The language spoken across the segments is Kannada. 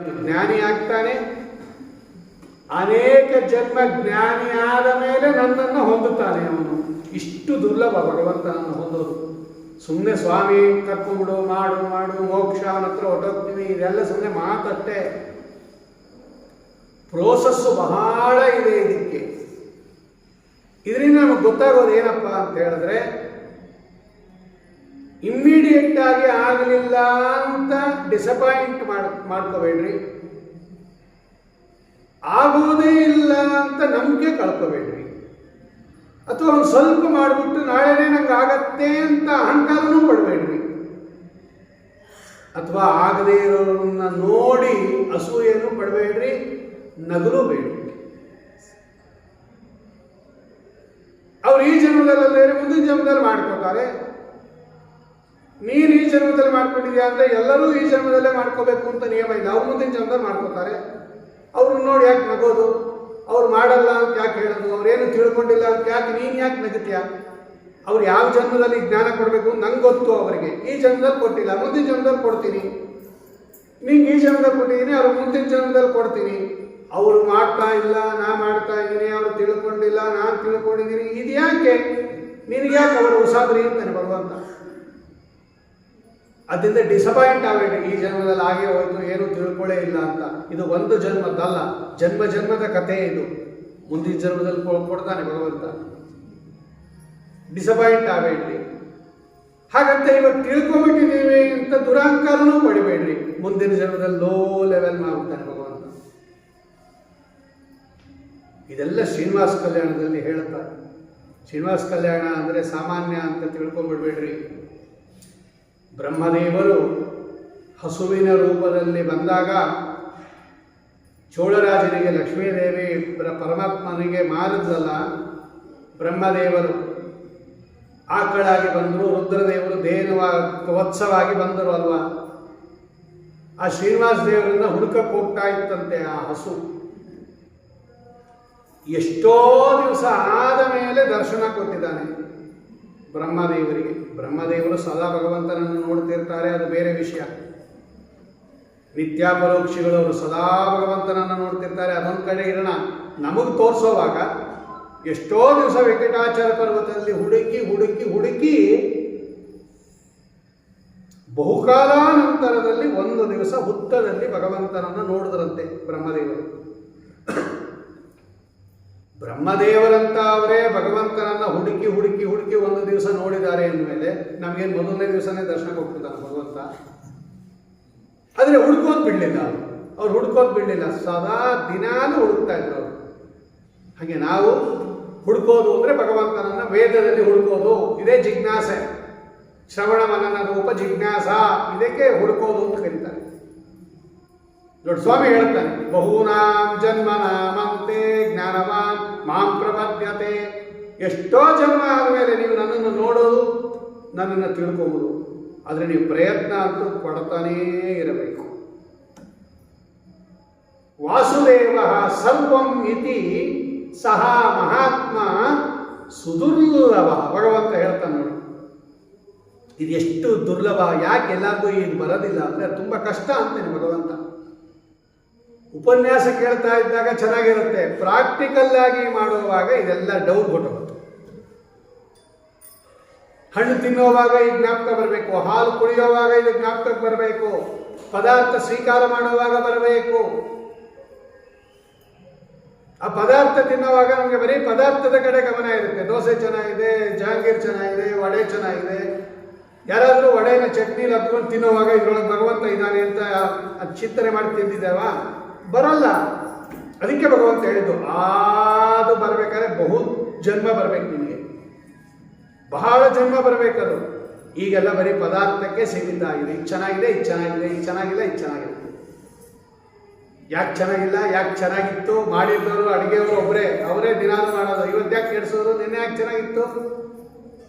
ಜ್ಞಾನಿ ಆಗ್ತಾನೆ. ಅನೇಕ ಜನ್ಮ ಜ್ಞಾನಿ ಆದ ಮೇಲೆ ನನ್ನನ್ನು ಹೊಂದುತ್ತಾನೆ ಅವನು. ಇಷ್ಟು ದುರ್ಲಭ ಭಗವಂತನನ್ನು ಹೊಂದೋದು. ಸುಮ್ಮನೆ ಸ್ವಾಮಿ ಕರ್ಕೊಂಡ್ಬಿಡು, ಮಾಡು ಮಾಡು ಮೋಕ್ಷ ಅವನ ಹತ್ರ ಹೊಟ್ಟೋಗ್ತೀವಿ, ಇದೆಲ್ಲ ಸುಮ್ಮನೆ ಮಾತಷ್ಟೇ. ಪ್ರೋಸೆಸ್ಸು ಬಹಳ ಇದೆ ಇದಕ್ಕೆ. ಇದರಿಂದ ನಮಗೆ ಗೊತ್ತಾಗೋದು ಏನಪ್ಪ ಅಂತ ಹೇಳಿದ್ರೆ, ಇಮ್ಮಿಡಿಯೇಟ್ ಆಗಿ ಆಗಲಿಲ್ಲ ಅಂತ ಡಿಸಪಾಯಿಂಟ್ ಮಾಡ್ಕೋಬೇಡ್ರಿ, ಆಗೋದೇ ಇಲ್ಲ ಅಂತ ನಂಬಿಕೆ ಕಳ್ಕೋಬೇಡ್ರಿ, ಅಥವಾ ಒಂದು ಸ್ವಲ್ಪ ಮಾಡಿಬಿಟ್ಟು ನಾಳೆನೇ ನಂಗೆ ಆಗತ್ತೆ ಅಂತ ಅಹಂಕಾರನೂ ಪಡಬೇಡ್ರಿ, ಅಥವಾ ಆಗದೇ ಇರೋರನ್ನ ನೋಡಿ ಅಸೂಯೆನೂ ಪಡಬೇಡ್ರಿ, ನಗಲು ಬೇಡ್ರಿ. ಅವ್ರು ಈ ಜನ್ಮದಲ್ಲೇ ಮುಂದಿನ ಜನ್ಮದಲ್ಲಿ ಮಾಡ್ಕೋತಾರೆ. ನೀನು ಈ ಜನ್ಮದಲ್ಲಿ ಮಾಡ್ಕೊಂಡಿದ್ಯಾ ಅಂದರೆ ಎಲ್ಲರೂ ಈ ಜನ್ಮದಲ್ಲೇ ಮಾಡ್ಕೋಬೇಕು ಅಂತ ನಿಯಮ ಇಲ್ಲ. ಅವ್ರು ಮುಂದಿನ ಜನ್ಮದಲ್ಲಿ ಮಾಡ್ಕೋತಾರೆ. ಅವ್ರನ್ನ ನೋಡಿ ಯಾಕೆ ನಗೋದು? ಅವ್ರು ಮಾಡಲ್ಲ ಅಂತ ಯಾಕೆ ಹೇಳೋದು? ಅವ್ರೇನು ತಿಳ್ಕೊಂಡಿಲ್ಲ ಅಂತ ಯಾಕೆ ನೀನು ಯಾಕೆ ನಗತ್ಯಾ? ಅವ್ರು ಯಾವ ಜನ್ಮದಲ್ಲಿ ಜ್ಞಾನ ಕೊಡಬೇಕು ನಂಗೆ ಗೊತ್ತು. ಅವರಿಗೆ ಈ ಜನ್ಮದಲ್ಲಿ ಕೊಟ್ಟಿಲ್ಲ, ಮುಂದಿನ ಜನ್ಮದಲ್ಲಿ ಕೊಡ್ತೀನಿ. ನಿಂಗೆ ಈ ಜನ್ಮದಲ್ಲಿ ಕೊಟ್ಟಿದ್ದೀನಿ, ಅವ್ರು ಮುಂದಿನ ಜನ್ಮದಲ್ಲಿ ಕೊಡ್ತೀನಿ. ಅವರು ಮಾಡ್ತಾ ಇಲ್ಲ, ನಾ ಮಾಡ್ತಾ ಇದ್ದೀನಿ. ಅವರು ತಿಳ್ಕೊಂಡಿಲ್ಲ, ನಾನು ತಿಳ್ಕೊಂಡಿದ್ದೀನಿ. ಇದು ಯಾಕೆ ನಿನಗೆ ಯಾಕೆ ಅವರು ಉಸಾಬರಿ ಅಂತಾನೆ ಭಗವಂತ. ಅದರಿಂದ ಡಿಸಪಾಯಿಂಟ್ ಆಗಬೇಡಿ. ಈ ಜನ್ಮದಲ್ಲಿ ಆಗೇ ಹೋಯ್ತು, ಏನೂ ತಿಳ್ಕೊಳ್ಳೇ ಇಲ್ಲ ಅಂತ. ಇದು ಒಂದು ಜನ್ಮದ್ದಲ್ಲ, ಜನ್ಮ ಜನ್ಮದ ಕಥೆ ಇದು. ಮುಂದಿನ ಜನ್ಮದಲ್ಲಿ ಕೊಡ್ತಾನೆ ಭಗವಂತ. ಡಿಸಪಾಯಿಂಟ್ ಆಗಬೇಡ್ರಿ. ಹಾಗಂತ ಇವಾಗ ತಿಳ್ಕೊಂಬಿಟ್ಟಿದ್ದೀವಿ ಅಂತ ದುರಹಂಕಾರನೂ ಪಡಿಬೇಡ್ರಿ. ಮುಂದಿನ ಜನ್ಮದಲ್ಲಿ ಲೋ ಲೆವೆಲ್ ಮಾಡ್ತಾನೆ ಭಗವಂತ. ಇದೆಲ್ಲ ಶ್ರೀನಿವಾಸ ಕಲ್ಯಾಣದಲ್ಲಿ ಹೇಳ್ತಾರೆ. ಶ್ರೀನಿವಾಸ ಕಲ್ಯಾಣ ಅಂದರೆ ಸಾಮಾನ್ಯ ಅಂತ ತಿಳ್ಕೊಂಡ್ಬಿಡ್ಬೇಡ್ರಿ. ಬ್ರಹ್ಮದೇವರು ಹಸುವಿನ ರೂಪದಲ್ಲಿ ಬಂದಾಗ ಚೋಳರಾಜನಿಗೆ ಲಕ್ಷ್ಮೀದೇವಿ ಪರಮಾತ್ಮನಿಗೆ ಮಾರಿದ್ರಲ್ಲ, ಬ್ರಹ್ಮದೇವರು ಆಕಳಾಗಿ ಬಂದರು, ರುದ್ರದೇವರು ವತ್ಸವಾಗಿ ಬಂದರು ಅಲ್ವಾ. ಆ ಶ್ರೀನಿವಾಸ ದೇವರನ್ನ ಹುಡುಕಕ್ಕೆ ಹೋಗ್ತಾ ಇತ್ತಂತೆ ಆ ಹಸು. ಎಷ್ಟೋ ದಿವಸ ಆದ ಮೇಲೆ ದರ್ಶನ ಕೊಟ್ಟಿದ್ದಾನೆ ಬ್ರಹ್ಮದೇವರಿಗೆ. ಬ್ರಹ್ಮದೇವರು ಸದಾ ಭಗವಂತನನ್ನು ನೋಡ್ತಿರ್ತಾರೆ, ಅದು ಬೇರೆ ವಿಷಯ. ನಿತ್ಯಾಪರೋಕ್ಷಿಗಳವರು ಸದಾ ಭಗವಂತನನ್ನು ನೋಡ್ತಿರ್ತಾರೆ, ಅದೊಂದು ಕಡೆ ಇರೋಣ. ನಮಗೆ ತೋರಿಸೋವಾಗ ಎಷ್ಟೋ ದಿವಸ ವೆಂಕಟಾಚಲ ಪರ್ವತದಲ್ಲಿ ಹುಡುಕಿ ಹುಡುಕಿ ಹುಡುಕಿ ಬಹುಕಾಲ ನಂತರದಲ್ಲಿ ಒಂದು ದಿವಸ ಹುತ್ತದಲ್ಲಿ ಭಗವಂತನನ್ನು ನೋಡಿದ್ರಂತೆ ಬ್ರಹ್ಮದೇವರು. ಬ್ರಹ್ಮದೇವರಂತ ಅವರೇ ಭಗವಂತನನ್ನ ಹುಡುಕಿ ಹುಡುಕಿ ಹುಡುಕಿ ಒಂದು ದಿವಸ ನೋಡಿದ್ದಾರೆ ಅಂದಮೇಲೆ ನಮಗೇನು ಮೊದಲನೇ ದಿವಸನೇ ದರ್ಶನ ಕೊಡ್ತಿದ್ದಾನೆ ಭಗವಂತ. ಆದರೆ ಹುಡ್ಕೋದು ಬಿಡಲಿಲ್ಲ ಅವ್ರು ಹುಡ್ಕೋದು ಬಿಡಲಿಲ್ಲ, ಸದಾ ದಿನಾನು ಹುಡುಕ್ತಾ ಇದ್ರು ಅವರು. ಹಾಗೆ ನಾವು ಹುಡ್ಕೋದು ಅಂದರೆ ಭಗವಂತನನ್ನ ವೇದದಲ್ಲಿ ಹುಡುಕೋದು, ಇದೇ ಜಿಜ್ಞಾಸೆ. ಶ್ರವಣ ಮನನ ರೂಪ ಜಿಜ್ಞಾಸ, ಇದಕ್ಕೆ ಹುಡುಕೋದು ಅಂತ ಕರೀತಾರೆ. ದೊಡ್ಡ ಸ್ವಾಮಿ ಹೇಳ್ತಾನೆ, ಬಹೂನಾಂ ಜನ್ಮನಾಮಂತೆ ಜ್ಞಾನವಾನ್ ಮಾಂ ಪ್ರಪದ್ಯತೆ. ಎಷ್ಟೋ ಜನ್ಮ ಆದಮೇಲೆ ನೀವು ನನ್ನನ್ನು ನೋಡೋದು, ನನ್ನನ್ನು ತಿಳ್ಕೋಬೋದು. ಆದರೆ ನೀವು ಪ್ರಯತ್ನ ಅಂತೂ ಪಡ್ತಾನೇ ಇರಬೇಕು. ವಾಸುದೇವ ಸರ್ವಂ ಇತಿ ಸಹ ಮಹಾತ್ಮ ಸುದುರ್ಲಭ. ಭಗವಂತ ಹೇಳ್ತಾನೆ ನೋಡಿ, ಇದು ಎಷ್ಟು ದುರ್ಲಭ. ಯಾಕೆ ಎಲ್ಲರಿಗೂ ಇದು ಬರೋದಿಲ್ಲ ಅಂದರೆ ತುಂಬ ಕಷ್ಟ ಅಂತಾನೆ ಭಗವಂತ. ಉಪನ್ಯಾಸ ಕೇಳ್ತಾ ಇದ್ದಾಗ ಚೆನ್ನಾಗಿರುತ್ತೆ, ಪ್ರಾಕ್ಟಿಕಲ್ ಆಗಿ ಮಾಡುವಾಗ ಇದೆಲ್ಲ ಡೌಟ್ ಕೊಟ್ಟುತ್ತೆ. ಹಣ್ಣು ತಿನ್ನುವಾಗ ಈ ಜ್ಞಾಪಕ ಬರಬೇಕು, ಹಾಲು ಕುಡಿಯುವಾಗ ಇದು ಜ್ಞಾಪಕಕ್ಕೆ ಬರಬೇಕು, ಪದಾರ್ಥ ಸ್ವೀಕಾರ ಮಾಡುವಾಗ ಬರಬೇಕು. ಆ ಪದಾರ್ಥ ತಿನ್ನುವಾಗ ನಮಗೆ ಬರೀ ಪದಾರ್ಥದ ಕಡೆ ಗಮನ ಇರುತ್ತೆ. ದೋಸೆ ಚೆನ್ನಾಗಿದೆ, ಜಹಾಂಗೀರ್ ಚೆನ್ನಾಗಿದೆ, ವಡೆ ಚೆನ್ನಾಗಿದೆ. ಯಾರಾದರೂ ವಡೆನ ಚಟ್ನಿಲಿ ಹತ್ಕೊಂಡು ತಿನ್ನುವಾಗ ಇದ್ರೊಳಗೆ ಭಗವಂತ ಇದ್ದಾನೆ ಅಂತ ಚಿಂತನೆ ಮಾಡಿ ತಿಂದಿದ್ದೇವ? ಬರಲ್ಲ. ಅದಕ್ಕೆ ಭಗವಂತ ಹೇಳಿದ್ದು, ಅದು ಬರಬೇಕಾದ್ರೆ ಬಹು ಜನ್ಮ ಬರಬೇಕು, ನಿಮಗೆ ಬಹಳ ಜನ್ಮ ಬರಬೇಕದು. ಈಗೆಲ್ಲ ಬರೀ ಪದಾರ್ಥಕ್ಕೆ ಸೀಮಿತ ಆಗಿದೆ. ಇದು ಚೆನ್ನಾಗಿದೆ, ಇದು ಚೆನ್ನಾಗಿದೆ, ಇದು ಚೆನ್ನಾಗಿಲ್ಲ, ಇದು ಚೆನ್ನಾಗಿದೆ. ಯಾಕೆ ಚೆನ್ನಾಗಿಲ್ಲ, ಯಾಕೆ ಚೆನ್ನಾಗಿತ್ತು? ಮಾಡಿದ್ದವರು ಅಡುಗೆಯವರು ಅವರೇ ದಿನಾಲು ಮಾಡೋದು. ಇವತ್ತು ಯಾಕೆ ಕೆಡಿಸೋದು, ನಿನ್ನೆ ಯಾಕೆ ಚೆನ್ನಾಗಿತ್ತು?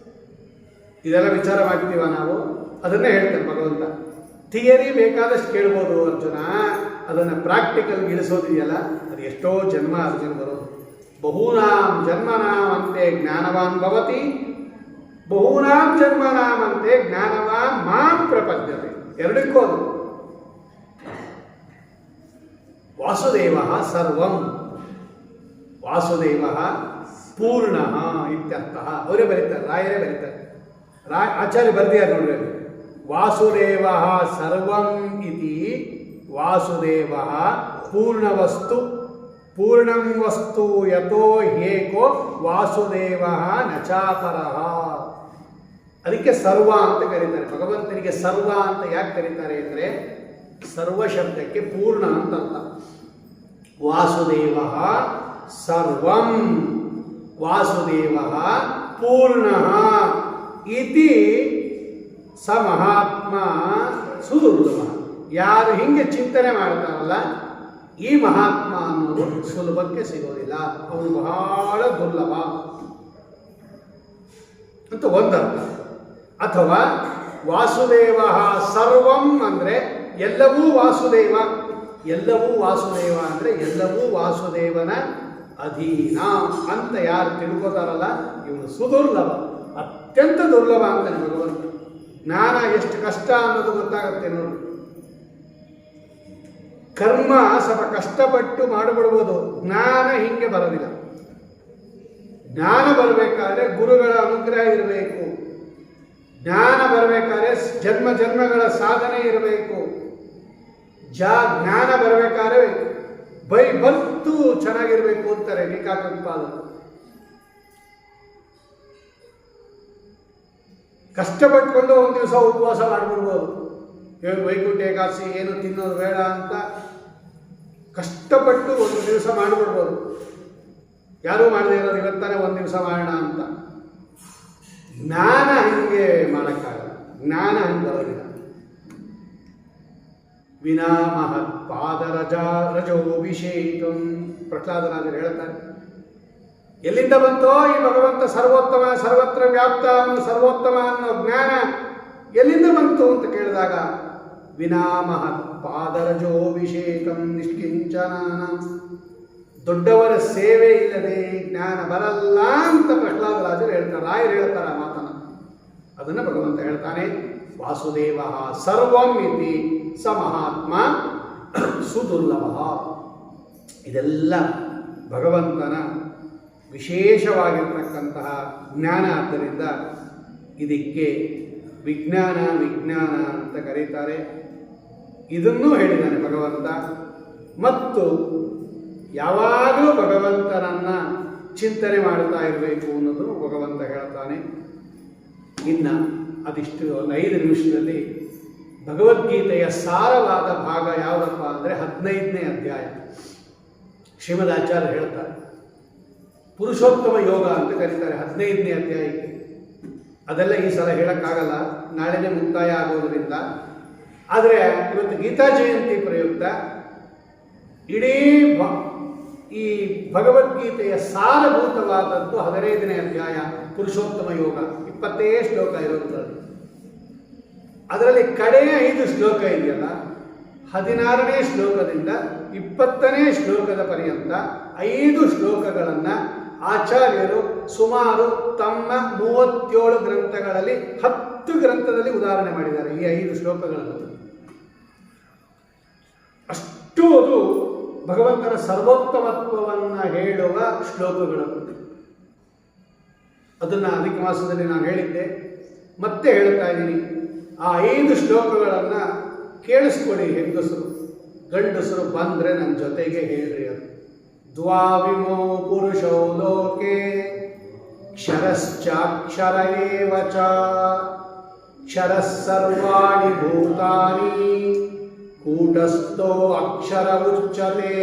ಇದೆಲ್ಲ ವಿಚಾರ ಮಾಡ್ತೀವ ನಾವು? ಅದನ್ನೇ ಹೇಳ್ತಾರೆ ಭಗವಂತ. ಥಿಯರಿ ಬೇಕಾದಷ್ಟು ಕೇಳ್ಬೋದು ಅರ್ಜುನ, ಅದನ್ನು ಪ್ರಾಕ್ಟಿಕಲ್ ಇಳಿಸೋದಿದೆಯಲ್ಲ, ಅದು ಎಷ್ಟೋ ಜನ್ಮ ಅರ್ಜುನ ಬರೋದು. ಬಹೂನಾಂ ಜನ್ಮನಾಮಂತೆ ಜ್ಞಾನವಾನ್ ಭವತಿ, ಬಹೂನಾಂ ಜನ್ಮನಾಮಂತೆ ಜ್ಞಾನವಾನ್ ಮಾಂ ಪ್ರಪದ್ಯತೆ. ಎರಡಕ್ಕೂ ಅದು ವಾಸುದೇವ ಸರ್ವಂ, ವಾಸುದೇವ ಪೂರ್ಣ ಇತ್ಯರ್ಥ. ಅವರೇ ಬರೀತಾರೆ, ರಾಯರೇ ಬರೀತಾರೆ, ಆಚಾರ್ಯ ಬರೆದಿದ್ದಾರೆ ನೋಡ್ರಿ. ವಾಸುದೇವ ಸರ್ವಂ ಇತಿ ವಾಸುದೇವ ಪೂರ್ಣವಸ್ತು, ಪೂರ್ಣಂ ವಸ್ತು ಯಥೋ ಏಕೋ ವಾಸುದೇವ ನಚಾಪರಃ. ಅದಕ್ಕೆ ಸರ್ವ ಅಂತ ಕರೀತಾರೆ. ಭಗವಂತನಿಗೆ ಸರ್ವ ಅಂತ ಯಾಕೆ ಕರೀತಾರೆ ಅಂದರೆ ಸರ್ವ ಶಬ್ದಕ್ಕೆ ಪೂರ್ಣ ಅಂತ ಅರ್ಥ. ವಾಸುದೇವ ಸರ್ವಂ, ವಾಸುದೇವ ಪೂರ್ಣ ಇತಿ ಸ ಮಹಾತ್ಮ ಸುದುರ್ಲಭ. ಯಾರು ಹಿಂಗೆ ಚಿಂತನೆ ಮಾಡ್ತಾರಲ್ಲ ಈ ಮಹಾತ್ಮ ಅನ್ನೋದು ಸುಲಭಕ್ಕೆ ಸಿಗೋದಿಲ್ಲ, ಅವನು ಬಹಳ ದುರ್ಲಭ ಅಂತ ಒಂದರ್ಥ. ಅಥವಾ ವಾಸುದೇವ ಸರ್ವಂ ಅಂದರೆ ಎಲ್ಲವೂ ವಾಸುದೇವ, ಎಲ್ಲವೂ ವಾಸುದೇವ ಅಂದರೆ ಎಲ್ಲವೂ ವಾಸುದೇವನ ಅಧೀನ ಅಂತ ಯಾರು ತಿಳ್ಕೋತಾರಲ್ಲ ಇವನು ಸುದುರ್ಲಭ, ಅತ್ಯಂತ ದುರ್ಲಭ ಅಂತಾನೆ ಭಗವಂತ. ಜ್ಞಾನ ಎಷ್ಟು ಕಷ್ಟ ಅನ್ನೋದು ಗೊತ್ತಾಗುತ್ತೆ ನೋಡಿ. ಕರ್ಮ ಸ್ವಲ್ಪ ಕಷ್ಟಪಟ್ಟು ಮಾಡಿಬಿಡ್ಬೋದು, ಜ್ಞಾನ ಹಿಂಗೆ ಬರೋದಿಲ್ಲ. ಜ್ಞಾನ ಬರಬೇಕಾದ್ರೆ ಗುರುಗಳ ಅನುಗ್ರಹ ಇರಬೇಕು, ಜ್ಞಾನ ಬರಬೇಕಾದ್ರೆ ಜನ್ಮ ಜನ್ಮಗಳ ಸಾಧನೆ ಇರಬೇಕು. ಜ್ಞಾನ ಬರಬೇಕಾದ್ರೆ ಬರ್ತು ಚೆನ್ನಾಗಿರ್ಬೇಕು ಅಂತಾರೆ ಟೀಕಾಕೃತ್ಪಾದರು. ಕಷ್ಟಪಟ್ಕೊಂಡು ಒಂದು ದಿವಸ ಉಪವಾಸ ಮಾಡಿಬಿಡ್ಬೋದು, ವೈಕುಂಠ ಏಕಾದಶಿ ಏನು ತಿನ್ನೋದು ಬೇಡ ಅಂತ ಕಷ್ಟಪಟ್ಟು ಒಂದು ದಿವಸ ಮಾಡಿಬಿಡ್ಬೋದು. ಯಾರೂ ಮಾಡದೇ ಇರೋದು ಇವತ್ತಾನೆ ಒಂದು ದಿವಸ ಮಾಡೋಣ ಅಂತ. ಜ್ಞಾನ ಹಂಗೆ ಮಾಡೋಕ್ಕಾಗಲ್ಲ, ಜ್ಞಾನ ಹಂಗೆ ಬರೋದಿಲ್ಲ. ವಿನಾ ಮಹತ್ ಪಾದರಜೋಭಿಷೇಕಂ ಪ್ರಹ್ಲಾದರಾಜರು ಹೇಳ್ತಾರೆ. ಎಲ್ಲಿಂದ ಬಂತೋ ಈ ಭಗವಂತ ಸರ್ವೋತ್ತಮ, ಸರ್ವತ್ರ ವ್ಯಾಪ್ತ, ಸರ್ವೋತ್ತಮ ಅನ್ನೋ ಜ್ಞಾನ ಎಲ್ಲಿಂದ ಬಂತು ಅಂತ ಕೇಳಿದಾಗ ವಿನಾ ಮಹತ್ ಪಾದರಜೋಭಿಷೇಕಂ ನಿಷ್ಕಿಂಚನಾನ, ದೊಡ್ಡವರ ಸೇವೆ ಇಲ್ಲದೆ ಜ್ಞಾನ ಬರಲ್ಲ ಅಂತ ಪ್ರಹ್ಲಾದರಾಜರು ಹೇಳ್ತಾರೆ, ರಾಯರು ಹೇಳ್ತಾರೆ ಆ ಮಾತನ್ನು. ಅದನ್ನು ಭಗವಂತ ಹೇಳ್ತಾನೆ, ವಾಸುದೇವ ಸರ್ವಂ ಇತಿ ಸ ಮಹಾತ್ಮ ಸುದುರ್ಲಭ. ಇದೆಲ್ಲ ಭಗವಂತನ ವಿಶೇಷವಾಗಿರ್ತಕ್ಕಂತಹ ಜ್ಞಾನ. ಆದ್ದರಿಂದ ಇದಕ್ಕೆ ವಿಜ್ಞಾನ ವಿಜ್ಞಾನ ಅಂತ ಕರೀತಾರೆ. ಇದನ್ನೂ ಹೇಳಿದ್ದಾನೆ ಭಗವಂತ. ಮತ್ತು ಯಾವಾಗಲೂ ಭಗವಂತನನ್ನು ಚಿಂತನೆ ಮಾಡ್ತಾ ಇರಬೇಕು ಅನ್ನೋದು ಭಗವಂತ ಹೇಳ್ತಾನೆ. ಇನ್ನು ಅದಿಷ್ಟು ಒಂದು 5 ನಿಮಿಷದಲ್ಲಿ ಭಗವದ್ಗೀತೆಯ ಸಾರವಾದ ಭಾಗ ಯಾವುದಪ್ಪ ಅಂದರೆ 15ನೇ ಅಧ್ಯಾಯ. ಶ್ರೀಮದಾಚಾರ್ಯ ಹೇಳ್ತಾರೆ, ಪುರುಷೋತ್ತಮ ಯೋಗ ಅಂತ ಕರೀತಾರೆ 15ನೇ ಅಧ್ಯಾಯಕ್ಕೆ. ಅದೆಲ್ಲ ಈ ಸಲ ಹೇಳೋಕ್ಕಾಗಲ್ಲ, ನಾಳೆನೇ ಮುಕ್ತಾಯ ಆಗೋದರಿಂದ. ಆದರೆ ಇವತ್ತು ಗೀತಾ ಜಯಂತಿ ಪ್ರಯುಕ್ತ ಇಡೀ ಈ ಭಗವದ್ಗೀತೆಯ ಸಾರಭೂತವಾದದ್ದು 15ನೇ ಅಧ್ಯಾಯ ಪುರುಷೋತ್ತಮ ಯೋಗ. 20 ಶ್ಲೋಕ ಇರೋದ್ರಲ್ಲಿ ಅದರಲ್ಲಿ ಕಡೆಯ 5 ಶ್ಲೋಕ ಇದೆಯಲ್ಲ, 16ನೇ ಶ್ಲೋಕದಿಂದ 20ನೇ ಶ್ಲೋಕದ ಪರ್ಯಂತ 5 ಶ್ಲೋಕಗಳನ್ನು ಆಚಾರ್ಯರು ಸುಮಾರು ತಮ್ಮ 37 ಗ್ರಂಥಗಳಲ್ಲಿ 10 ಗ್ರಂಥದಲ್ಲಿ ಉದಾಹರಣೆ ಮಾಡಿದ್ದಾರೆ. ಈ 5 ಶ್ಲೋಕಗಳನ್ನು ಅಷ್ಟು ಅದು ಭಗವಂತನ ಸರ್ವೋತ್ತಮತ್ವವನ್ನು ಹೇಳುವ ಶ್ಲೋಕಗಳು. ಅದನ್ನು ಅಧಿಕ ಮಾಸದಲ್ಲಿ ನಾನು ಹೇಳಿದ್ದೆ, ಮತ್ತೆ ಹೇಳ್ತಾ ಇದ್ದೀನಿ. ಆ 5 ಶ್ಲೋಕಗಳನ್ನು ಕೇಳಿಸ್ಕೊಳ್ಳಿ. ಹೆಂಗಸರು ಗಂಡಸರು ಬಂದರೆ ನನ್ನ ಜೊತೆಗೆ ಹೇಳ್ರಿ. ಅದು ದ್ವಾವಿಮೋ ಪುರುಷೋ ಲೋಕೆ ಕ್ಷರಶ್ಚಾಕ್ಷರ ಏವ ಚ ಕ್ಷರಃ ಸರ್ವಾಣಿ ಭೂತಾನಿ ಕೂಟಸ್ಥೋ ಅಕ್ಷರ ಉಚ್ಯತೆ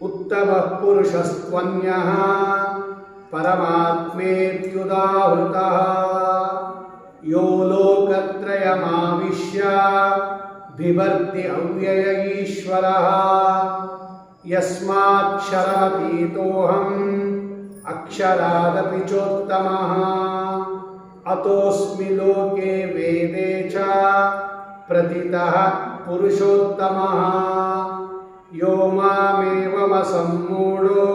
ಉತ್ತಮ ಪುರುಷಸ್ತ್ವನ್ಯಃ ಪರಮಾತ್ಮೇತ್ಯುದಾಹೃತಃ ಯೋ ಲೋಕತ್ರಯಮಾವಿಶ್ಯ ಬಿಭರ್ತಿ ಅವ್ಯಯ ಈಶ್ವರಃ ಯಸ್ಮಾಕ್ಷರಮತೀತೋಹಂ ಅಕ್ಷರಾದಪಿ ಚೋತ್ತಮಃ ಅತೋಸ್ಮಿ ಲೋಕೆ ವೇದೇ ಚ ಪ್ರತಿತಃ ಪುರುಷೋತ್ತಮಃ ಯೋ ಮಾಮೇವಮಸಮ್ಮೂಢೋ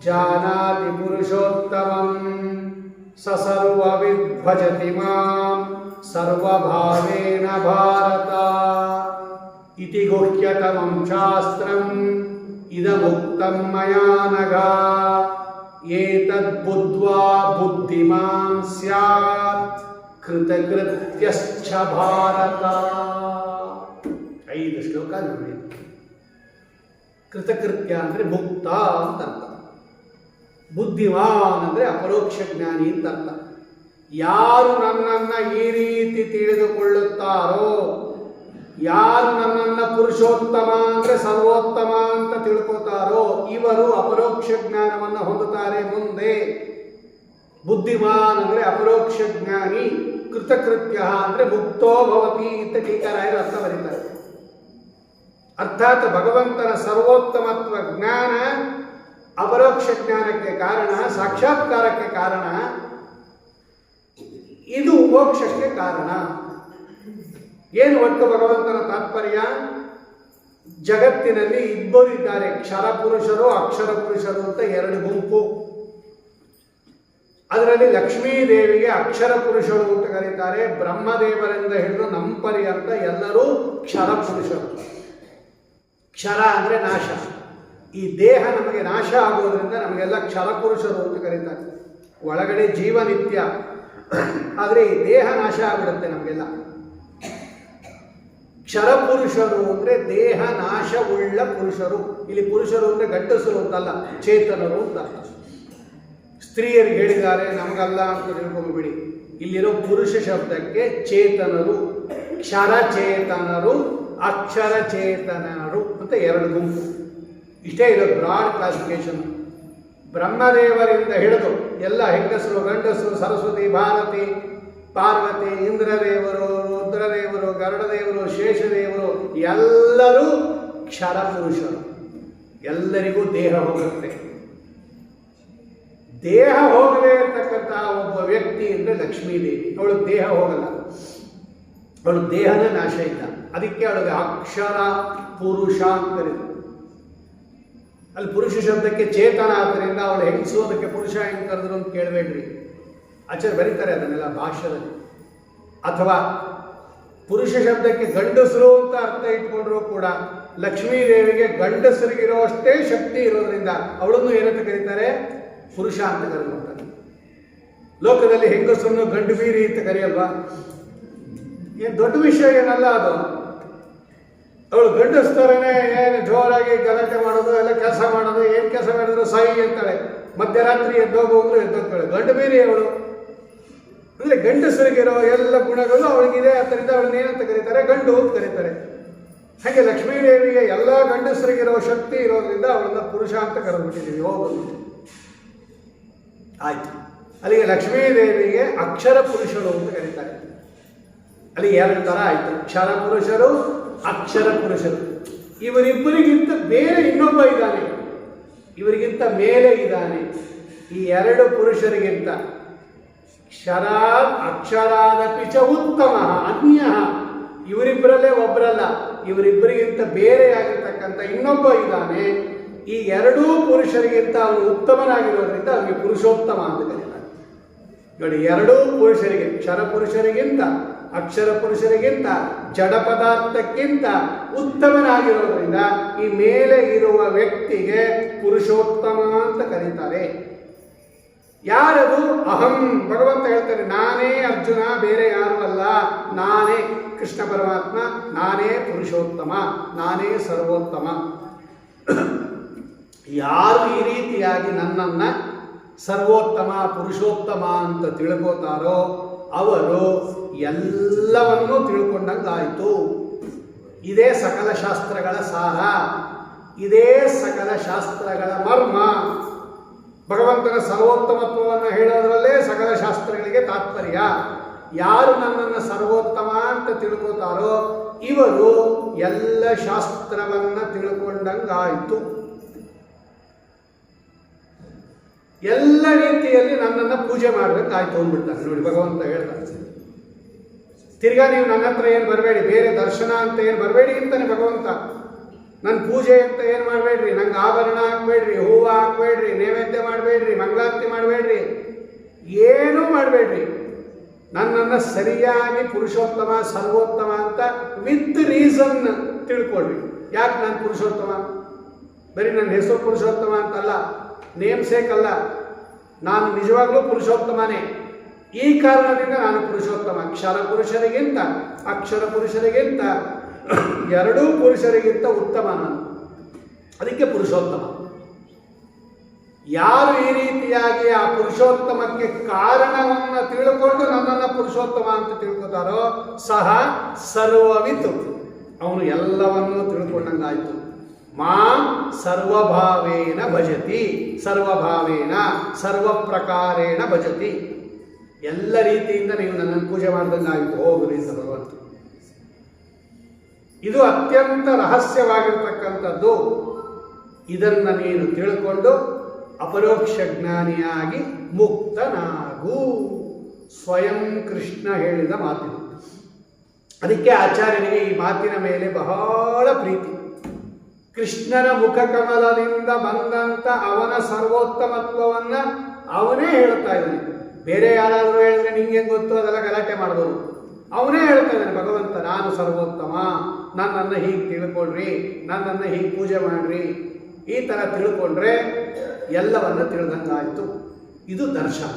ಜಾನಾತಿ ಪುರುಷೋತ್ತಮಂ ಸ ಸರ್ವವಿದ್ ಭಜತಿ ಮಾಂ ಸರ್ವಭಾವೇನ ಭಾರತ. ಇತಿ ಗುಹ್ಯತಮಂ ಶಾಸ್ತ್ರಂ ಇದಮುಕ್ತಂ ಮಯಾ ನಘ ಏತದ್ ಬುದ್ಧ್ವಾ ಬುದ್ಧಿಮಾನ್ ಸ್ಯಾತ್ ಕೃತಕೃತ್ಯಶ್ಚ ಭಾರತ. 5 ಶ್ಲೋಕ ನೋಡಿ. ಕೃತಕೃತ್ಯ ಅಂದರೆ ಮುಕ್ತ ಅಂತ ಅರ್ಥ, ಬುದ್ಧಿಮಾನ್ ಅಂದರೆ ಅಪರೋಕ್ಷ ಜ್ಞಾನಿ ಅಂತ ಅರ್ಥ. ಯಾರು ನನ್ನನ್ನು ಈ ರೀತಿ ತಿಳಿದುಕೊಳ್ಳುತ್ತಾರೋ, ಯಾರು ನನ್ನನ್ನು ಪುರುಷೋತ್ತಮ ಅಂದರೆ ಸರ್ವೋತ್ತಮ ಅಂತ ತಿಳ್ಕೊತಾರೋ, ಇವರು ಅಪರೋಕ್ಷ ಜ್ಞಾನವನ್ನು ಹೊಂದುತ್ತಾರೆ ಮುಂದೆ. ಬುದ್ಧಿಮಾನ್ ಅಂದರೆ ಅಪರೋಕ್ಷ ಜ್ಞಾನಿ, ಕೃತಕೃತ್ಯ ಅಂದರೆ ಮುಕ್ತೋ ಭವತಿ ಅಂತ ಟೀಕಾರಾಯರು ಅರ್ಥ ಬರೀತಾರೆ. ಅರ್ಥಾತ್ ಭಗವಂತನ ಸರ್ವೋತ್ತಮತ್ವ ಜ್ಞಾನ ಅಪರೋಕ್ಷ ಜ್ಞಾನಕ್ಕೆ ಕಾರಣ, ಸಾಕ್ಷಾತ್ಕಾರಕ್ಕೆ ಕಾರಣ, ಇದು ಮೋಕ್ಷಕ್ಕೆ ಕಾರಣ. ಏನು ಒಟ್ಟು ಭಗವಂತನ ತಾತ್ಪರ್ಯ? ಜಗತ್ತಿನಲ್ಲಿ ಇಬ್ಬರು ಇದ್ದಾರೆ, ಕ್ಷರ ಪುರುಷರು ಅಕ್ಷರ ಪುರುಷರು ಅಂತ 2 ಗುಂಪು. ಅದರಲ್ಲಿ ಲಕ್ಷ್ಮೀದೇವಿಗೆ ಅಕ್ಷರ ಪುರುಷರು ಅಂತ ಕರೀತಾರೆ, ಬ್ರಹ್ಮದೇವರಿಂದ ಹಿಡಿದು ನಮ್ಮ ಪರ್ಯಂತ ಎಲ್ಲರೂ ಕ್ಷರ ಪುರುಷರು. ಕ್ಷರ ಅಂದರೆ ನಾಶ. ಈ ದೇಹ ನಮಗೆ ನಾಶ ಆಗೋದ್ರಿಂದ ನಮಗೆಲ್ಲ ಕ್ಷರ ಪುರುಷರು ಅಂತ ಕರೀತಾರೆ. ಒಳಗಡೆ ಜೀವನಿತ್ಯ, ಆದರೆ ಈ ದೇಹ ನಾಶ ಆಗಿಬಿಡುತ್ತೆ ನಮಗೆಲ್ಲ. ಕ್ಷರ ಪುರುಷರು ಅಂದರೆ ದೇಹ ನಾಶವುಳ್ಳ ಪುರುಷರು. ಇಲ್ಲಿ ಪುರುಷರು ಅಂದರೆ ಗಂಡಸರು ಅಂತಲ್ಲ, ಚೇತನರು ಅಂತ. ಸ್ತ್ರೀಯರಿಗೆ ಹೇಳಿದ್ದಾರೆ, ನಮಗಲ್ಲ ಅಂತ ತಿಳ್ಕೊಂಡ್ಬಿಡಿ. ಇಲ್ಲಿರೋ ಪುರುಷ ಶಬ್ದಕ್ಕೆ ಚೇತನರು, ಕ್ಷರ ಚೇತನರು, ಅಕ್ಷರ ಚೇತನರು ಅಂತ 2 ಗುಂಪು. ಇಷ್ಟೇ ಇದು ಬ್ರಾಡ್ ಕ್ಲಾಸಿಫಿಕೇಶನ್. ಬ್ರಹ್ಮದೇವರಿಂದ ಹಿಡಿದು ಎಲ್ಲ ಹೆಂಗಸರು, ಗಂಡಸರು, ಸರಸ್ವತಿ, ಭಾರತಿ, ಪಾರ್ವತಿ, ಇಂದ್ರದೇವರು, ರುದ್ರದೇವರು, ಗರುಡದೇವರು, ಶೇಷದೇವರು ಎಲ್ಲರೂ ಕ್ಷರ ಪುರುಷರು. ಎಲ್ಲರಿಗೂ ದೇಹ ಹೋಗುತ್ತೆ. ದೇಹ ಹೋಗದೇ ಇರತಕ್ಕಂತಹ ಒಬ್ಬ ವ್ಯಕ್ತಿ ಅಂದರೆ ಲಕ್ಷ್ಮೀದೇವಿ. ಅವಳು ದೇಹ ಹೋಗಲ್ಲ, ಅವಳು ದೇಹದ ನಾಶ ಇಲ್ಲ. ಅದಕ್ಕೆ ಅವಳಿಗೆ ಅಕ್ಷರ ಪುರುಷ ಅಂತ ಕರೀತಾರೆ. ಅಲ್ಲಿ ಪುರುಷ ಶಬ್ದಕ್ಕೆ ಚೇತನ ಆದ್ದರಿಂದ ಅವಳು ಹೆಂಗಸು, ಅದಕ್ಕೆ ಪುರುಷ ಹೆಂಗೆ ಕರೆದ್ರು ಅಂತ ಕೇಳಬೇಡ್ರಿ. ಆಚಾರ್ಯ ಬರೀತಾರೆ ಅದನ್ನೆಲ್ಲ ಭಾಷ್ಯದಲ್ಲಿ. ಅಥವಾ ಪುರುಷ ಶಬ್ದಕ್ಕೆ ಗಂಡಸರು ಅಂತ ಅರ್ಥ ಇಟ್ಕೊಂಡ್ರೂ ಕೂಡ ಲಕ್ಷ್ಮೀದೇವಿಗೆ ಗಂಡಸರಿಗಿರೋ ಅಷ್ಟೇ ಶಕ್ತಿ ಇರೋದ್ರಿಂದ ಅವಳನ್ನು ಏನಂತ ಕರೀತಾರೆ? ಪುರುಷ ಅಂತ ಕರೆದುಕೊಳ್ತಾರೆ. ಲೋಕದಲ್ಲಿ ಹೆಂಗಸರನ್ನು ಗಂಡು ಬೀರಿ ಅಂತ ಕರೆಯಲ್ವಾ? ಏನು ದೊಡ್ಡ ವಿಷಯ ಏನಲ್ಲ ಅದು. ಅವಳು ಗಂಡಸ್ತರನೇ ಏನು ಜೋರಾಗಿ ಗಲಾಟೆ ಮಾಡೋದು, ಎಲ್ಲ ಕೆಲಸ ಮಾಡೋದು, ಏನು ಕೆಲಸ ಮಾಡಿದ್ರು ಸಾಯಿ ಅಂತಾಳೆ. ಮಧ್ಯರಾತ್ರಿ ಎದ್ದೋಗು ಅಂದ್ರೆ ಎದ್ದೋಗ್ತಾಳೆ. ಗಂಡು ಬೀರಿ ಅವಳು ಅಂದರೆ ಗಂಡಸರಿಗಿರೋ ಎಲ್ಲ ಗುಣಗಳು ಅವಳಿಗಿದೆ. ಆದ್ದರಿಂದ ಅವಳನ್ನ ಏನಂತ ಕರೀತಾರೆ? ಗಂಡು ಅಂತ ಕರೀತಾರೆ. ಹಾಗೆ ಲಕ್ಷ್ಮೀದೇವಿಗೆ ಎಲ್ಲ ಗಂಡಸರಿಗಿರೋ ಶಕ್ತಿ ಇರೋದ್ರಿಂದ ಅವಳನ್ನ ಪುರುಷ ಅಂತ ಕರೆದ್ಬಿಟ್ಟಿದ್ದೀವಿ. ಹೋಗೋದು ಆಯ್ತು. ಅಲ್ಲಿಗೆ ಲಕ್ಷ್ಮೀದೇವಿಗೆ ಅಕ್ಷರ ಪುರುಷರು ಅಂತ ಕರೀತಾರೆ. ಅಲ್ಲಿ 2 ಥರ ಆಯಿತು, ಕ್ಷರ ಪುರುಷರು, ಅಕ್ಷರ ಪುರುಷರು. ಇವರಿಬ್ಬರಿಗಿಂತ ಬೇರೆ ಇನ್ನೊಬ್ಬ ಇದ್ದಾನೆ, ಇವರಿಗಿಂತ ಮೇಲೆ ಇದ್ದಾನೆ. ಈ 2 ಪುರುಷರಿಗಿಂತ ಕ್ಷರಾತ್ ಅಕ್ಷರಾದಪಿ ಚ ಉತ್ತಮ ಅನ್ಯ, ಇವರಿಬ್ಬರಲ್ಲೇ ಒಬ್ಬರಲ್ಲ, ಇವರಿಬ್ಬರಿಗಿಂತ ಬೇರೆಯಾಗಿರ್ತಕ್ಕಂಥ ಇನ್ನೊಬ್ಬ ಇದ್ದಾನೆ. ಈ 2 ಪುರುಷರಿಗಿಂತ ಅವನು ಉತ್ತಮನಾಗಿರೋದ್ರಿಂದ ಅವನಿಗೆ ಪುರುಷೋತ್ತಮ ಅಂತ ಕರೀತಾರೆ. ನೋಡಿ, 2 ಪುರುಷರಿಗೆ, ಕ್ಷರ ಪುರುಷರಿಗಿಂತ ಅಕ್ಷರ ಪುರುಷರಿಗಿಂತ ಜಡ ಪದಾರ್ಥಕ್ಕಿಂತ ಉತ್ತಮನಾಗಿರೋದ್ರಿಂದ ಈ ಮೇಲೆ ಇರುವ ವ್ಯಕ್ತಿಗೆ ಪುರುಷೋತ್ತಮ ಅಂತ ಕರೀತಾರೆ. ಯಾರದು? ಅಹಂ. ಭಗವಂತ ಹೇಳ್ತಾರೆ, ನಾನೇ ಅರ್ಜುನ, ಬೇರೆ ಯಾರು ಅಲ್ಲ, ನಾನೇ ಕೃಷ್ಣ ಪರಮಾತ್ಮ, ನಾನೇ ಪುರುಷೋತ್ತಮ, ನಾನೇ ಸರ್ವೋತ್ತಮ. ಯಾರು ಈ ರೀತಿಯಾಗಿ ನನ್ನನ್ನು ಸರ್ವೋತ್ತಮ ಪುರುಷೋತ್ತಮ ಅಂತ ತಿಳ್ಕೋತಾರೋ ಅವರು ಎಲ್ಲವನ್ನೂ ತಿಳ್ಕೊಂಡಂಗಾಯಿತು. ಇದೇ ಸಕಲ ಶಾಸ್ತ್ರಗಳ ಸಾರ, ಇದೇ ಸಕಲ ಶಾಸ್ತ್ರಗಳ ಮರ್ಮ. ಭಗವಂತನ ಸರ್ವೋತ್ತಮತ್ವವನ್ನು ಹೇಳೋದ್ರಲ್ಲೇ ಸಕಲ ಶಾಸ್ತ್ರಗಳಿಗೆ ತಾತ್ಪರ್ಯ. ಯಾರು ನನ್ನನ್ನು ಸರ್ವೋತ್ತಮ ಅಂತ ತಿಳ್ಕೋತಾರೋ ಇವರು ಎಲ್ಲ ಶಾಸ್ತ್ರವನ್ನು ತಿಳ್ಕೊಂಡಂಗಾಯಿತು. ಎಲ್ಲ ರೀತಿಯಲ್ಲಿ ನನ್ನನ್ನು ಪೂಜೆ ಮಾಡಬೇಕಾಯ್ತು ಅಂದ್ಬಿಡ್ತಾರೆ. ನೋಡಿ, ಭಗವಂತ ಹೇಳ್ತಾರೆ, ತಿರ್ಗಾ ನೀವು ನನ್ನ ಹತ್ರ ಏನು ಬರಬೇಡಿ, ಬೇರೆ ದರ್ಶನ ಅಂತ ಏನು ಬರಬೇಡಿ ಅಂತಾನೆ ಭಗವಂತ. ನನ್ನ ಪೂಜೆ ಅಂತ ಏನು ಮಾಡಬೇಡ್ರಿ, ನಂಗೆ ಆಭರಣ ಹಾಕ್ಬೇಡ್ರಿ, ಹೂವು ಹಾಕ್ಬೇಡ್ರಿ, ನೈವೇದ್ಯ ಮಾಡಬೇಡ್ರಿ, ಮಂಗಳಾರತಿ ಮಾಡಬೇಡ್ರಿ, ಏನೂ ಮಾಡಬೇಡ್ರಿ. ನನ್ನನ್ನು ಸರಿಯಾಗಿ ಪುರುಷೋತ್ತಮ ಸರ್ವೋತ್ತಮ ಅಂತ ವಿತ್ ರೀಸನ್ ತಿಳ್ಕೊಳ್ರಿ. ಯಾಕೆ ನಾನು ಪುರುಷೋತ್ತಮ? ಬರೀ ನನ್ನ ಹೆಸರು ಪುರುಷೋತ್ತಮ ಅಂತಲ್ಲ, ನೇಮ್ ಸೇಕ್ ಅಲ್ಲ, ನಾನು ನಿಜವಾಗ್ಲೂ ಪುರುಷೋತ್ತಮನೇ. ಈ ಕಾರಣದಿಂದ ನಾನು ಪುರುಷೋತ್ತಮ. ಕ್ಷರ ಪುರುಷರಿಗಿಂತ ಅಕ್ಷರ ಪುರುಷರಿಗಿಂತ ಎರಡೂ ಪುರುಷರಿಗಿಂತ ಉತ್ತಮ ನಾನು, ಅದಕ್ಕೆ ಪುರುಷೋತ್ತಮ. ಯಾರು ಈ ರೀತಿಯಾಗಿ ಆ ಪುರುಷೋತ್ತಮಕ್ಕೆ ಕಾರಣವನ್ನು ತಿಳ್ಕೊಂಡು ನನ್ನನ್ನು ಪುರುಷೋತ್ತಮ ಅಂತ ತಿಳ್ಕೊತಾರೋ ಸಹ ಸರ್ವವಿತು, ಅವನು ಎಲ್ಲವನ್ನೂ ತಿಳ್ಕೊಂಡಂಗಾಯ್ತು. ಮಾಂ ಸರ್ವಭಾವೇನ ಭಜತಿ, ಸರ್ವಭಾವೇನ ಸರ್ವಪ್ರಕಾರೇಣ ಭಜತಿ. ಎಲ್ಲ ರೀತಿಯಿಂದ ನೀವು ನನ್ನನ್ನು ಪೂಜೆ ಮಾಡ್ದಂಗಾಯಿತು ಹೋಗ್ರಿ ಅಂತ ಭಗವಂತ. ಇದು ಅತ್ಯಂತ ರಹಸ್ಯವಾಗಿರ್ತಕ್ಕಂಥದ್ದು. ಇದನ್ನು ನೀನು ತಿಳ್ಕೊಂಡು ಅಪರೋಕ್ಷ ಜ್ಞಾನಿಯಾಗಿ ಮುಕ್ತನಾಗು. ಸ್ವಯಂ ಕೃಷ್ಣ ಹೇಳಿದ ಮಾತಿದು. ಅದಕ್ಕೆ ಆಚಾರ್ಯನಿಗೆ ಈ ಮಾತಿನ ಮೇಲೆ ಬಹಳ ಪ್ರೀತಿ. ಕೃಷ್ಣನ ಮುಖಕಮಲದಿಂದ ಬಂದಂತ ಅವನ ಸರ್ವೋತ್ತಮತ್ವವನ್ನ ಅವನೇ ಹೇಳ್ತಾ ಇದ್ದಾನೆ. ಬೇರೆ ಯಾರಾದರೂ ಹೇಳಿದ್ರೆ ನಿಂಗೆ ಗೊತ್ತು, ಅದೆಲ್ಲ ಗಲಾಟೆ ಮಾಡ್ಬೋದು. ಅವನೇ ಹೇಳ್ತಾ ಇದ್ದಾನೆ ಭಗವಂತ, ನಾನು ಸರ್ವೋತ್ತಮ, ನನ್ನನ್ನು ಹೀಗೆ ತಿಳ್ಕೊಳ್ರಿ, ನನ್ನನ್ನು ಹೀಗೆ ಪೂಜೆ ಮಾಡ್ರಿ. ಈ ಥರ ತಿಳ್ಕೊಂಡ್ರೆ ಎಲ್ಲವನ್ನು ತಿಳಿದಂಗಾಯಿತು. ಇದು ದರ್ಶನ.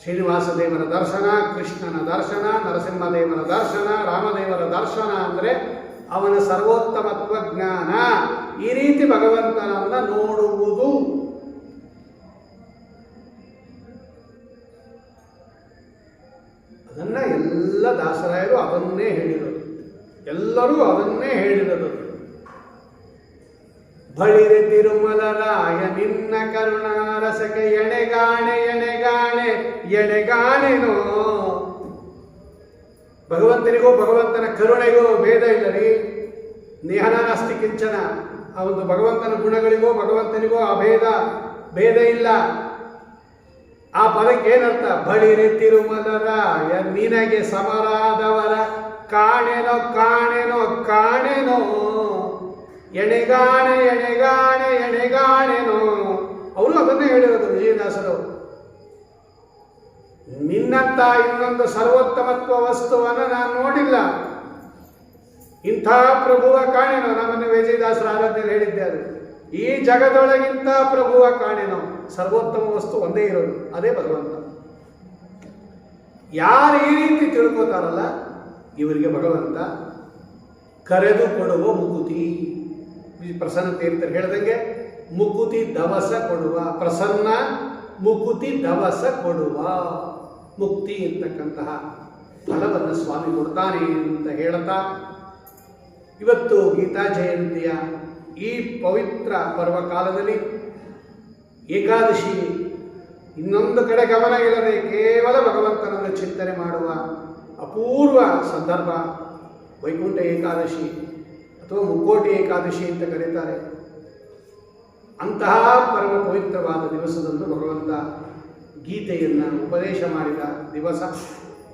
ಶ್ರೀನಿವಾಸ ದೇವರ ದರ್ಶನ, ಕೃಷ್ಣನ ದರ್ಶನ, ನರಸಿಂಹದೇವರ ದರ್ಶನ, ರಾಮದೇವರ ದರ್ಶನ ಅಂದರೆ ಅವನ ಸರ್ವೋತ್ತಮತ್ವ ಜ್ಞಾನ. ಈ ರೀತಿ ಭಗವಂತನನ್ನ ನೋಡುವುದು. ಅದನ್ನ ಎಲ್ಲ ದಾಸರಾಯರು ಅದನ್ನೇ ಹೇಳಿದರು, ಎಲ್ಲರೂ ಅದನ್ನೇ ಹೇಳಿದರು. ಬಳಿರೆ ತಿರುಮಲರಾಯ ನಿನ್ನ ಕರುಣಾರಸಕ್ಕೆ ಎಣೆಗಾಣೆ ಎಣೆಗಾಣೆ ಎಣೆಗಾಣೆನೋ. ಭಗವಂತನಿಗೂ ಭಗವಂತನ ಕರುಣೆಗೂ ಭೇದ ಇಲ್ಲ ರೀ. ನೇಹನ ನಾಸ್ತಿ ಕಿಂಚನ. ಆ ಒಂದು ಭಗವಂತನ ಗುಣಗಳಿಗೂ ಭಗವಂತನಿಗೂ ಆ ಭೇದ ಇಲ್ಲ. ಆ ಪದಕ್ಕೆ ಏನರ್ಥ? ಬಳಿರೆ ತಿರುಮಲರಾಯ ನಿನಗೆ ಸಮರಾದವರ ಕಾಣೆನೋ ಕಾಣೆನೋ ಕಾಣೆನೋ, ಎಣೆಗಾಣೆ ಎಣೆಗಾಣೆ ಎಣೆಗಾಣೆನೋ. ಅವರು ಅದನ್ನೇ ಹೇಳಿರೋದು ವಿಜಯದಾಸರು. ನಿನ್ನಂತ ಇನ್ನೊಂದು ಸರ್ವೋತ್ತಮತ್ವ ವಸ್ತುವನ್ನು ನಾನು ನೋಡಿಲ್ಲ, ಇಂಥ ಪ್ರಭುವ ಕಾಣೆನೋ. ನಮ್ಮನ್ನು ವಿಜಯದಾಸರ ಆರಾಧನೆಯಲ್ಲಿ ಹೇಳಿದ್ದೆ ಅದು. ಈ ಜಗದೊಳಗಿಂತ ಪ್ರಭುವ ಕಾಣೆನೋ. ಸರ್ವೋತ್ತಮ ವಸ್ತು ಒಂದೇ ಇರೋದು, ಅದೇ ಭಗವಂತ. ಯಾರು ಈ ರೀತಿ ತಿಳ್ಕೋತಾರಲ್ಲ ಇವರಿಗೆ ಭಗವಂತ ಕರೆದು ಕೊಡುವ ಮುಕುತಿ. ಪ್ರಸನ್ನ ತೀರ್ಥರು ಹೇಳಿದಂಗೆ ಮುಕುತಿ ದವಸ ಕೊಡುವ, ಪ್ರಸನ್ನ ಮುಕುತಿ ದವಸ ಕೊಡುವ, ಮುಕ್ತಿ ಅಂತಕ್ಕಂತಹ ಫಲವನ್ನು ಸ್ವಾಮಿ ಕೊಡ್ತಾನೆ ಅಂತ ಹೇಳ್ತಾ, ಇವತ್ತು ಗೀತಾ ಜಯಂತಿಯ ಈ ಪವಿತ್ರ ಪರ್ವಕಾಲದಲ್ಲಿ ಏಕಾದಶಿ ಇನ್ನೊಂದು ಕಡೆ ಗಮನ ಇಲ್ಲದೆ ಕೇವಲ ಭಗವಂತನನ್ನು ಚಿಂತನೆ ಮಾಡುವ ಅಪೂರ್ವ ಸಂದರ್ಭ. ವೈಕುಂಠ ಏಕಾದಶಿ ಅಥವಾ ಮುಕ್ಕೋಟಿ ಏಕಾದಶಿ ಅಂತ ಕರೀತಾರೆ. ಅಂತಹ ಪರಮ ಪವಿತ್ರವಾದ ದಿವಸದಂದು ಭಗವಂತ ಗೀತೆಯನ್ನು ಉಪದೇಶ ಮಾಡಿದ ದಿವಸ.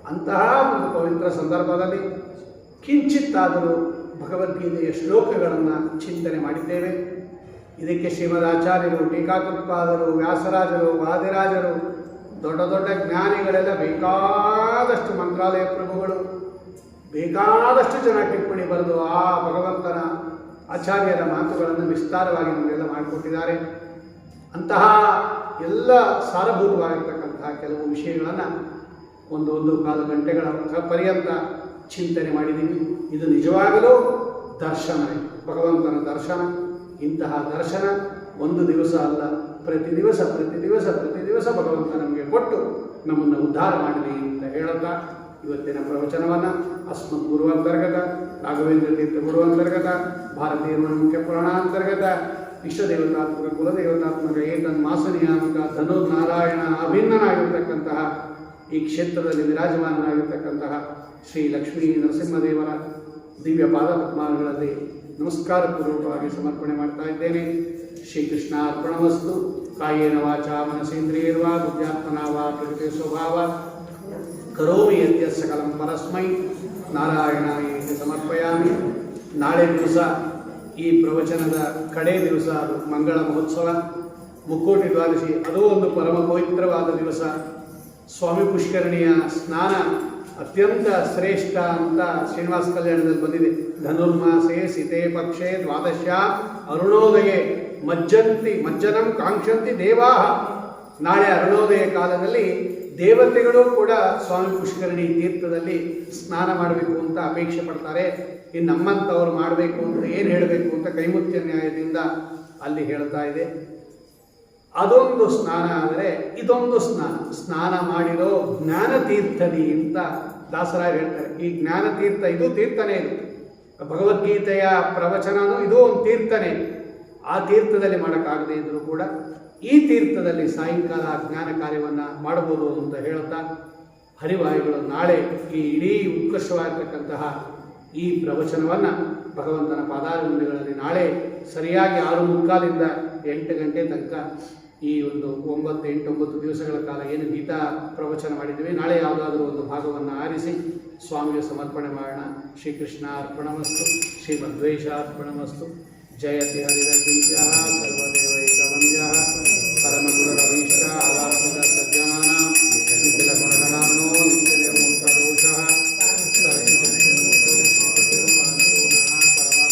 ಅಂತಹ ಒಂದು ಪವಿತ್ರ ಸಂದರ್ಭದಲ್ಲಿ ಕಿಂಚಿತ್ತಾದರೂ ಭಗವದ್ಗೀತೆಯ ಶ್ಲೋಕಗಳನ್ನು ಚಿಂತನೆ ಮಾಡಿದ್ದೇವೆ. ಇದಕ್ಕೆ ಶ್ರೀಮದಾಚಾರ್ಯರು, ಟೀಕಾಕೃತ್ಪಾದರು, ವ್ಯಾಸರಾಜರು, ವಾದಿರಾಜರು, ದೊಡ್ಡ ದೊಡ್ಡ ಜ್ಞಾನಿಗಳೆಲ್ಲ ಬೇಕಾದಷ್ಟು ಮಂತ್ರಾಲಯ ಪ್ರಭುಗಳು ಬೇಕಾದಷ್ಟು ಜನ ಟಿಪ್ಪಣಿ ಬರೆದು ಆ ಭಗವಂತನ ಆಚಾರ್ಯರ ಮಾತುಗಳನ್ನು ವಿಸ್ತಾರವಾಗಿ ನಮಗೆಲ್ಲ ಮಾಡಿಕೊಟ್ಟಿದ್ದಾರೆ. ಅಂತಹ ಎಲ್ಲ ಸಾರಭೂತವಾಗಿರ್ತಕ್ಕಂತಹ ಕೆಲವು ವಿಷಯಗಳನ್ನು ಒಂದು ಕಾಲು ಗಂಟೆಗಳ ಪರ್ಯಂತ ಚಿಂತನೆ ಮಾಡಿದ್ದೀವಿ. ಇದು ನಿಜವಾಗಲೂ ದರ್ಶನ, ಭಗವಂತನ ದರ್ಶನ. ಇಂತಹ ದರ್ಶನ ಒಂದು ದಿವಸ ಅಲ್ಲ, ಪ್ರತಿ ದಿವಸ ಭಗವಂತ ನಮಗೆ ಕೊಟ್ಟು ನಮ್ಮನ್ನು ಉದ್ಧಾರ ಮಾಡಲಿ ಅಂತ ಹೇಳುತ್ತಾ ಇವತ್ತಿನ ಪ್ರವಚನವನ್ನು ಅಸ್ಮತ್ ಗುರುವಂತರ್ಗತ, ರಾಘವೇಂದ್ರ ತೀರ್ಥ ಗುರುವಂತರ್ಗತ, ಭಾರತೀಯ ಮುಖ್ಯ ಪುರಾಣಾಂತರ್ಗತ, ಇಷ್ಟದೇವತಾತ್ಮಕ ಕುಲದೇವತಾತ್ಮಕ ಏತನ್ ಮಾಸನಿಯಾಮಕ ಧನುರ್ನಾರಾಯಣ ಅಭಿನ್ನನಾಗಿರ್ತಕ್ಕಂತಹ ಈ ಕ್ಷೇತ್ರದಲ್ಲಿ ವಿರಾಜಮಾನನಾಗಿರ್ತಕ್ಕಂತಹ ಶ್ರೀ ಲಕ್ಷ್ಮೀ ನರಸಿಂಹದೇವರ ದಿವ್ಯ ಪಾದಪದ್ಮಗಳಲ್ಲಿ ನಮಸ್ಕಾರ ಪೂರ್ವಕವಾಗಿ ಸಮರ್ಪಣೆ ಮಾಡ್ತಾ ಇದ್ದೇನೆ. ಶ್ರೀಕೃಷ್ಣ ಅರ್ಪಣಮಸ್ತು. ಕಾಯೇನ ವಾಚಾ ಮನಸೇಂದ್ರಿಯರ್ವಾ ಬುದ್ಧ್ಯಾತ್ಮನಾ ವಾ ಪ್ರಕೃತಿ ಸ್ವಭಾವ ಕರೋಮಿ ಯತ್ಯ ಸಕಲಂ ಪರಸ್ಮೈ ನಾರಾಯಣಾಯ ಸಮರ್ಪಯಾಮಿ. ನಾಳೆ ದಿವಸ ಈ ಪ್ರವಚನದ ಕಡೇ ದಿವಸ, ಅದು ಮಂಗಳ ಮಹೋತ್ಸವ, ಮುಕ್ಕೋಟಿ ದ್ವಾದಶಿ. ಅದು ಒಂದು ಪರಮ ಪವಿತ್ರವಾದ ದಿವಸ. ಸ್ವಾಮಿ ಪುಷ್ಕರಣಿಯ ಸ್ನಾನ ಅತ್ಯಂತ ಶ್ರೇಷ್ಠ ಅಂತ ಶ್ರೀನಿವಾಸ ಕಲ್ಯಾಣದಲ್ಲಿ ಬಂದಿದೆ. ಧನುರ್ಮಾಸೆ ಸಿತೆ ಪಕ್ಷೆ ದ್ವಾದಶ್ಯಾಂ ಅರುಣೋದಯೇ ಮಜ್ಜನಂ ಕಾಂಕ್ಷಂತಿ ದೇವಾಹ. ನಾಳೆ ಅರುಣೋದಯ ಕಾಲದಲ್ಲಿ ದೇವತೆಗಳು ಕೂಡ ಸ್ವಾಮಿ ಪುಷ್ಕರಣಿ ತೀರ್ಥದಲ್ಲಿ ಸ್ನಾನ ಮಾಡಬೇಕು ಅಂತ ಅಪೇಕ್ಷೆ ಪಡ್ತಾರೆ. ಇನ್ನು ನಮ್ಮಂಥವ್ರು ಮಾಡಬೇಕು ಅಂತ ಏನು ಹೇಳಬೇಕು ಅಂತ ಕೈಮುತ್ಯ ನ್ಯಾಯದಿಂದ ಅಲ್ಲಿ ಹೇಳ್ತಾ ಇದೆ. ಅದೊಂದು ಸ್ನಾನ ಆದರೆ ಇದೊಂದು ಸ್ನಾನ ಮಾಡಿರೋ ಜ್ಞಾನ ತೀರ್ಥನಿ ಅಂತ ದಾಸರಾಯರು ಹೇಳ್ತಾರೆ. ಈ ಜ್ಞಾನ ತೀರ್ಥ ಇದು ತೀರ್ಥನೇ, ಇದು ಭಗವದ್ಗೀತೆಯ ಪ್ರವಚನನೂ ಇದು ಒಂದು ತೀರ್ಥನೇ. ಆ ತೀರ್ಥದಲ್ಲಿ ಮಾಡೋಕ್ಕಾಗದೇ ಇದ್ರೂ ಕೂಡ ಈ ತೀರ್ಥದಲ್ಲಿ ಸಾಯಂಕಾಲ ಜ್ಞಾನ ಕಾರ್ಯವನ್ನು ಮಾಡಬಹುದು ಅಂತ ಹೇಳ್ತಾ, ಹರಿವಾಯುಗಳು ನಾಳೆ ಈ ಇಡೀ ಉತ್ಕರ್ಷವಾಗಿರ್ತಕ್ಕಂತಹ ಈ ಪ್ರವಚನವನ್ನು ಭಗವಂತನ ಪಾದಾರವಿಂದಗಳಲ್ಲಿ ನಾಳೆ ಸರಿಯಾಗಿ 6:45 8 ಗಂಟೆ ತನಕ ಈ ಒಂದು 9 ದಿವಸಗಳ ಕಾಲ ಏನು ಗೀತಾ ಪ್ರವಚನ ಮಾಡಿದ್ದೀವಿ, ನಾಳೆ ಯಾವುದಾದ್ರೂ ಒಂದು ಭಾಗವನ್ನು ಆರಿಸಿ ಸ್ವಾಮಿಗೆ ಸಮರ್ಪಣೆ ಮಾಡೋಣ. ಶ್ರೀಕೃಷ್ಣ ಅರ್ಪಣಮಸ್ತು, ಶ್ರೀಮದ್ವೇಷ ಅರ್ಪಣಮಸ್ತು. ಜಯತಿ ಹರಿರಚಿಂತ್ಯ ಸರ್ವದೇವೈ.